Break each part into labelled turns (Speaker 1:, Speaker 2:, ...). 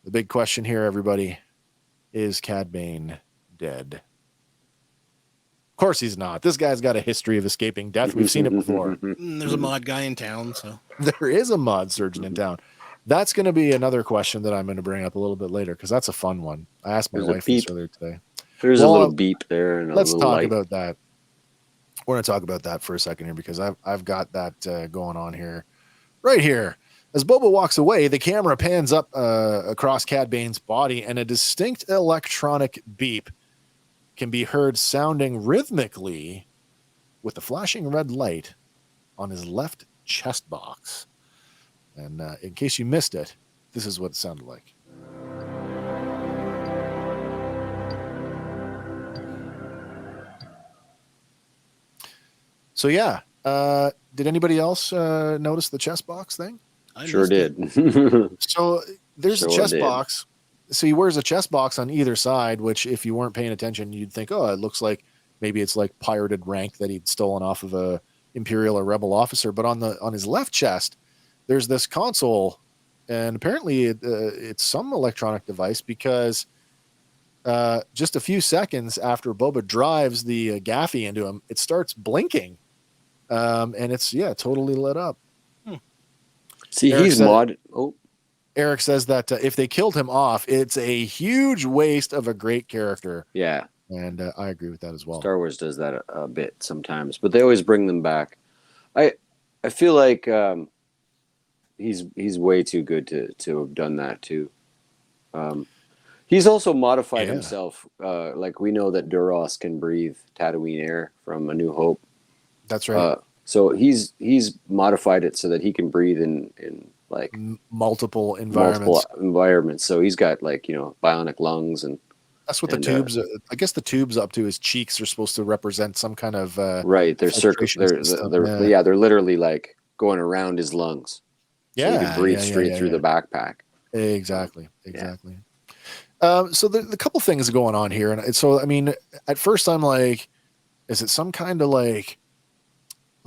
Speaker 1: The big question here, everybody, is Cad Bane dead? Of course he's not. This guy's got a history of escaping death. We've seen it before.
Speaker 2: There's a mod guy in town, so
Speaker 1: There is a mod surgeon in town. That's going to be another question that I'm going to bring up a little bit later because that's a fun one. I asked my wife this earlier today.
Speaker 3: There's a little beep there, and
Speaker 1: let's talk about that. We're going to talk about that for a second here because I've got that going on here, right here. As Boba walks away, the camera pans up across Cad Bane's body, and a distinct electronic beep can be heard sounding rhythmically with a flashing red light on his left chest box. And in case you missed it, this is what it sounded like. So yeah, did anybody else notice the chest box thing?
Speaker 3: I sure did.
Speaker 1: So there's a chest box. So he wears a chest box on either side, which if you weren't paying attention, you'd think, oh, it looks like maybe it's like pirated rank that he'd stolen off of a Imperial or Rebel officer. But on his left chest, there's this console, and apparently it's some electronic device because just a few seconds after Boba drives the Gaffy into him, it starts blinking, and it's totally lit up.
Speaker 3: See, he's mod.
Speaker 1: Eric says that if they killed him off, it's a huge waste of a great character.
Speaker 3: Yeah.
Speaker 1: And I agree with that as well.
Speaker 3: Star Wars does that a bit sometimes, but they always bring them back. I feel like he's way too good to have done that too. He's also modified himself. Like we know that Duros can breathe Tatooine air from A New Hope.
Speaker 1: That's right.
Speaker 3: So he's modified it so that he can breathe in like
Speaker 1: multiple environments.
Speaker 3: So he's got bionic lungs, and
Speaker 1: that's what the tubes. I guess the tubes up to his cheeks are supposed to represent some kind of
Speaker 3: right. They're they're literally like going around his lungs. So he can breathe straight through the backpack.
Speaker 1: Exactly. So the couple things going on here, and so I mean, at first I'm like, is it some kind of like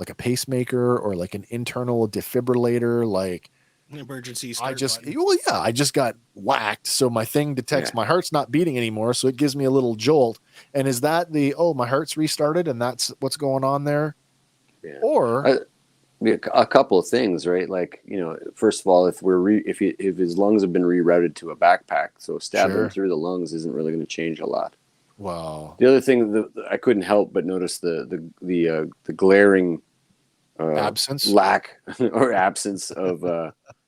Speaker 1: a pacemaker or like an internal defibrillator, like
Speaker 2: an emergency
Speaker 1: I just got whacked, so my thing detects my heart's not beating anymore, so it gives me a little jolt. And is that my heart's restarted and that's what's going on there? Or
Speaker 3: a couple of things, right? Like, first of all, if his lungs have been rerouted to a backpack, so stabbing through the lungs isn't really going to change a lot.
Speaker 1: Wow.
Speaker 3: The other thing that I couldn't help but notice the glaring lack or absence of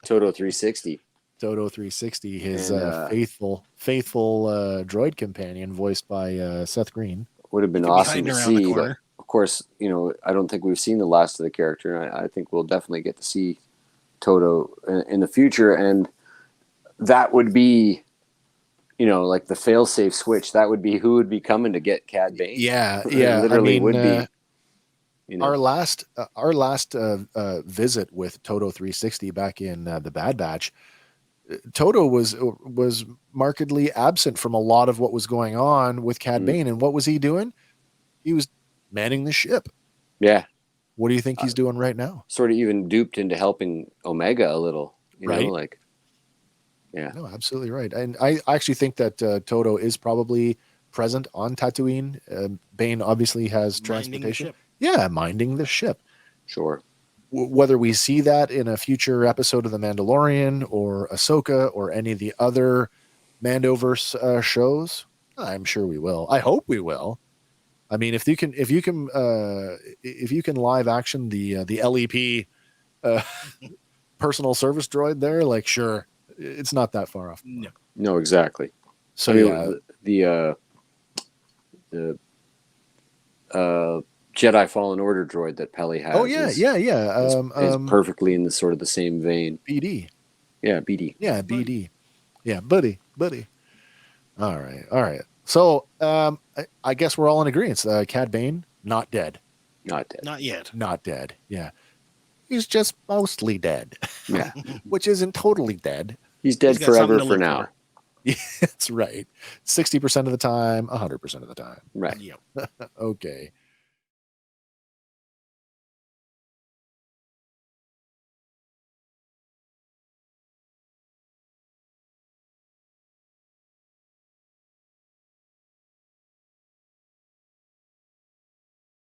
Speaker 3: Toto 360.
Speaker 1: Toto 360, his faithful droid companion, voiced by Seth Green.
Speaker 3: Would have been awesome to see. But of course, I don't think we've seen the last of the character, and I think we'll definitely get to see Toto in the future, and that would be, like the fail-safe switch. That would be who would be coming to get Cad Bane.
Speaker 1: Yeah.
Speaker 3: Literally would be.
Speaker 1: Our last visit with Toto 360 back in the Bad Batch, Toto was markedly absent from a lot of what was going on with Cad Bane. And what was he doing? He was manning the ship.
Speaker 3: Yeah.
Speaker 1: What do you think he's doing right now?
Speaker 3: Sort of even duped into helping Omega a little.
Speaker 1: Right.
Speaker 3: Yeah.
Speaker 1: No, absolutely right. And I actually think that Toto is probably present on Tatooine. Bane obviously has transportation. Yeah, minding the ship.
Speaker 3: Sure.
Speaker 1: Whether we see that in a future episode of The Mandalorian or Ahsoka or any of the other Mandoverse shows, I'm sure we will. I hope we will. I mean, if you can live action the LEP personal service droid there, like, sure, it's not that far off.
Speaker 3: No, exactly.
Speaker 1: So
Speaker 3: the Jedi Fallen Order droid that Peli has.
Speaker 1: Oh yeah,
Speaker 3: is perfectly in the sort of the same vein.
Speaker 1: BD.
Speaker 3: Yeah, BD.
Speaker 1: Yeah, BD. Yeah, buddy. All right. So I guess we're all in agreement. Cad Bane, not dead.
Speaker 3: Not dead.
Speaker 2: Not yet.
Speaker 1: Not dead. Yeah. He's just mostly dead.
Speaker 3: Yeah.
Speaker 1: Which isn't totally dead.
Speaker 3: He's dead forever for now.
Speaker 1: Yeah, that's right. 60% of the time, 100% of the time.
Speaker 3: Right.
Speaker 1: Yep. Okay.